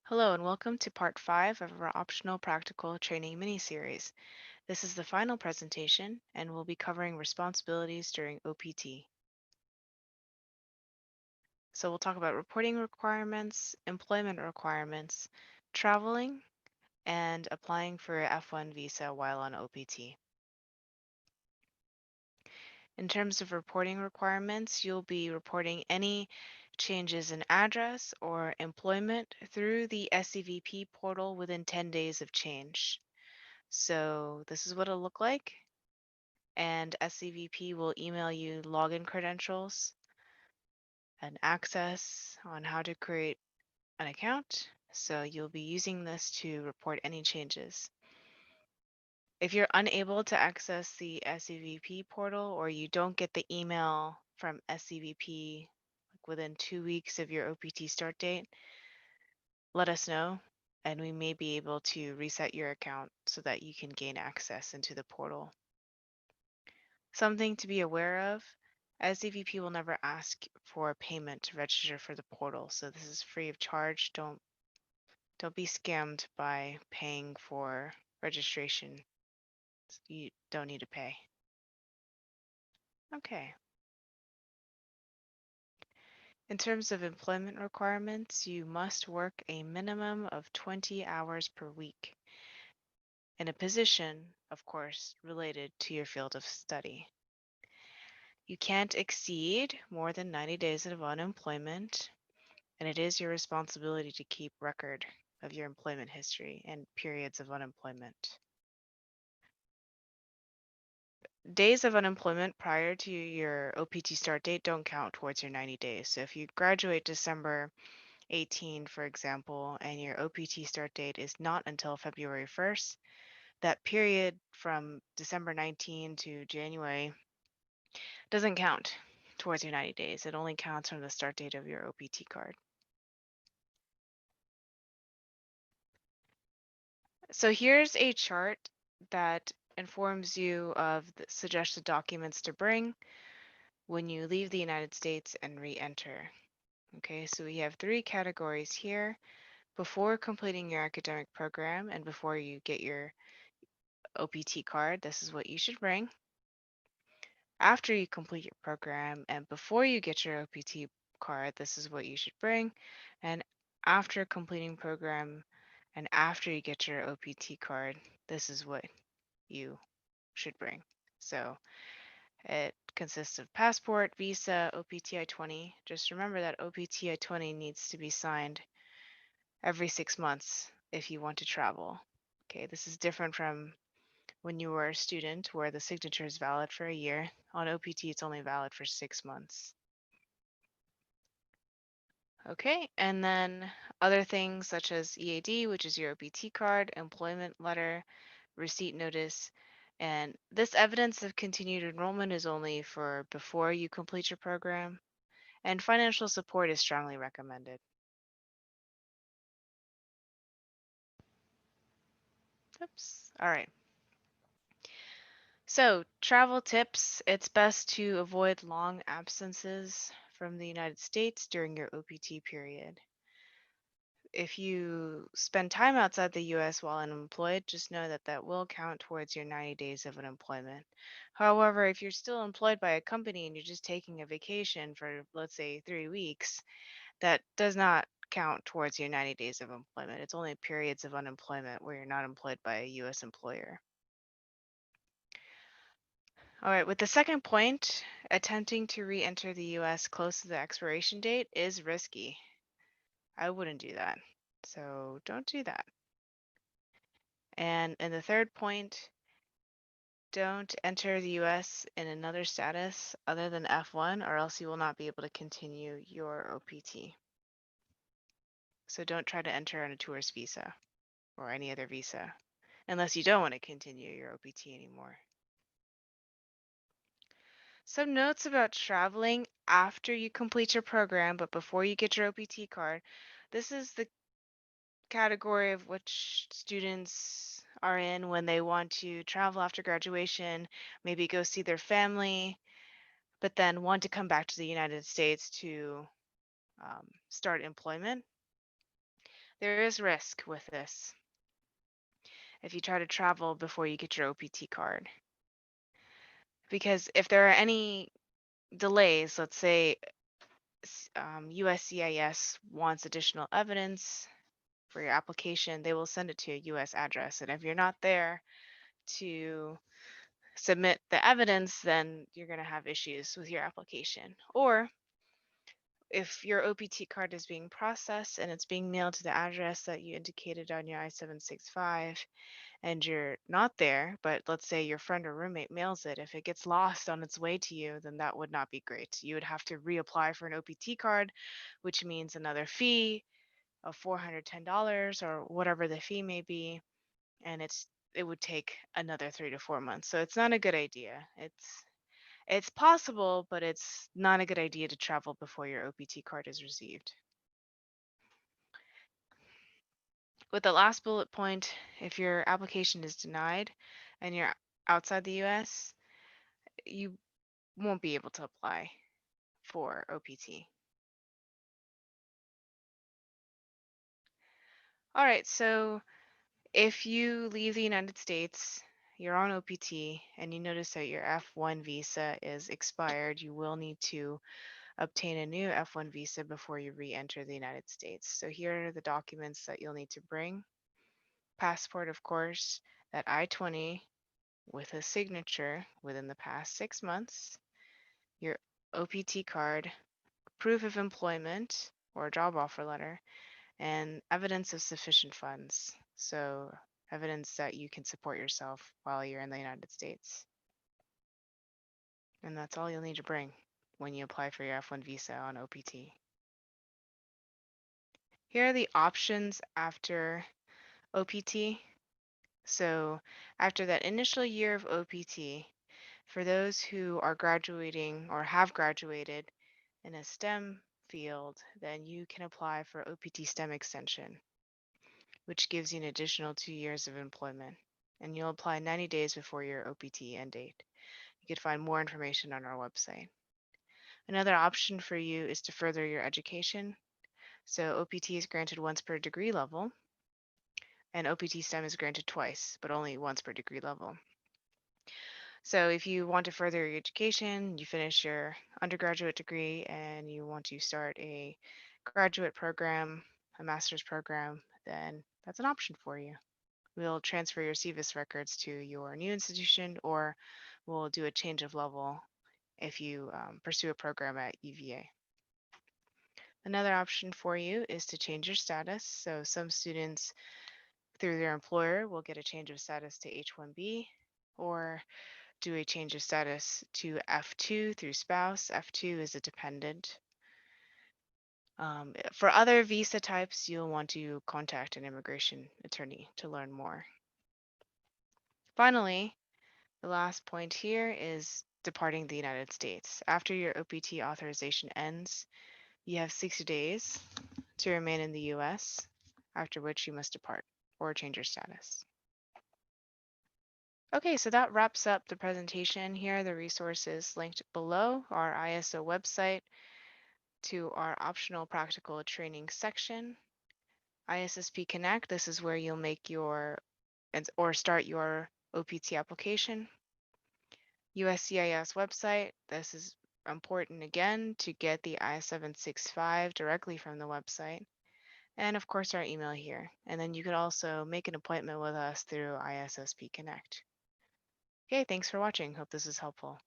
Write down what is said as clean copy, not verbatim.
Hello and welcome to part 5 of our optional practical training mini-series. This is the final presentation and we'll be covering responsibilities during OPT. So we'll talk about reporting requirements, employment requirements, traveling, and applying for a F1 visa while on OPT. In terms of reporting requirements, you'll be reporting any changes in address or employment through the SCVP portal within 10 days of change. So this is what it'll look like, and SCVP will email you login credentials and access on how to create an account. So you'll be using this to report any changes. If you're unable to access the SCVP portal or you don't get the email from SCVP within 2 weeks of your OPT start date, let us know and we may be able to reset your account so that you can gain access into the portal. Something to be aware of, SCVP will never ask for payment to register for the portal, so this is free of charge. Don't be scammed by paying for registration. You don't need to pay. Okay. In terms of employment requirements, you must work a minimum of 20 hours per week in a position, of course, related to your field of study. You can't exceed more than 90 days of unemployment, and it is your responsibility to keep record of your employment history and periods of unemployment. Days of unemployment prior to your OPT start date don't count towards your 90 days. So if you graduate December 18, for example, and your OPT start date is not until February 1st, that period from December 19 to January doesn't count towards your 90 days. It only counts from the start date of your OPT card. So here's a chart that informs you of the suggested documents to bring when you leave the United States and re-enter. Okay, so we have 3 categories here. Before completing your academic program and before you get your OPT card, this is what you should bring. After you complete your program and before you get your OPT card, this is what you should bring. And after completing program and after you get your OPT card, this is what you should bring. So it consists of passport, visa, OPT I-20. Just remember that OPT I-20 needs to be signed every 6 months if you want to travel. Okay, this is different from when you were a student where the signature is valid for a year. On OPT, it's only valid for 6 months. Okay, and then other things such as EAD, which is your OPT card, employment letter, receipt notice, and this evidence of continued enrollment is only for before you complete your program, and financial support is strongly recommended. Oops, all right. So travel tips, it's best to avoid long absences from the United States during your OPT period. If you spend time outside the US while unemployed, just know that that will count towards your 90 days of unemployment. However, if you're still employed by a company and you're just taking a vacation for, let's say, 3 weeks, that does not count towards your 90 days of employment. It's only periods of unemployment where you're not employed by a US employer. All right, with the second point, attempting to re-enter the US close to the expiration date is risky. I wouldn't do that. So don't do that. And the third point, don't enter the US in another status other than F1 or else you will not be able to continue your OPT. So don't try to enter on a tourist visa or any other visa unless you don't want to continue your OPT anymore. Some notes about traveling after you complete your program but before you get your OPT card. This is the category of which students are in when they want to travel after graduation, maybe go see their family, but then want to come back to the United States to start employment. There is risk with this if you try to travel before you get your OPT card. Because if there are any delays, let's say USCIS wants additional evidence for your application, they will send it to a US address. And if you're not there to submit the evidence, then you're going to have issues with your application. Or if your OPT card is being processed and it's being mailed to the address that you indicated on your I-765 and you're not there, but let's say your friend or roommate mails it, if it gets lost on its way to you, then that would not be great. You would have to reapply for an OPT card, which means another fee of $410 or whatever the fee may be, and it would take another 3 to 4 months. So it's not a good idea. It's possible, but it's not a good idea to travel before your OPT card is received. With the last bullet point, if your application is denied and you're outside the US, you won't be able to apply for OPT. All right, so if you leave the United States, you're on OPT, and you notice that your F1 visa is expired, you will need to obtain a new F1 visa before you re-enter the United States. So here are the documents that you'll need to bring. Passport, of course, that I-20 with a signature within the past 6 months, your OPT card, proof of employment or a job offer letter, and evidence of sufficient funds. So evidence that you can support yourself while you're in the United States. And that's all you'll need to bring when you apply for your F1 visa on OPT. Here are the options after OPT. So after that initial year of OPT, for those who are graduating or have graduated in a STEM field, then you can apply for OPT STEM extension, which gives you an additional 2 years of employment. And you'll apply 90 days before your OPT end date. You can find more information on our website. Another option for you is to further your education. So OPT is granted once per degree level, and OPT STEM is granted twice, but only once per degree level. So if you want to further your education, you finish your undergraduate degree and you want to start a graduate program, a master's program, then that's an option for you. We'll transfer your CVIS records to your new institution, or we'll do a change of level if you pursue a program at UVA. Another option for you is to change your status. So some students through their employer will get a change of status to H-1B, or do a change of status to F2 through spouse. F2 is a dependent. For other visa types, you'll want to contact an immigration attorney to learn more. Finally, the last point here is departing the United States. After your OPT authorization ends, you have 60 days to remain in the US, after which you must depart or change your status. Okay, so that wraps up the presentation. Here are the resources linked below: our ISO website to our optional practical training section, ISSP Connect. This is where you'll make your or start your OPT application. USCIS website. This is important again to get the I-765 directly from the website. And of course our email here. And then you could also make an appointment with us through ISSP Connect. Okay, thanks for watching. Hope this is helpful.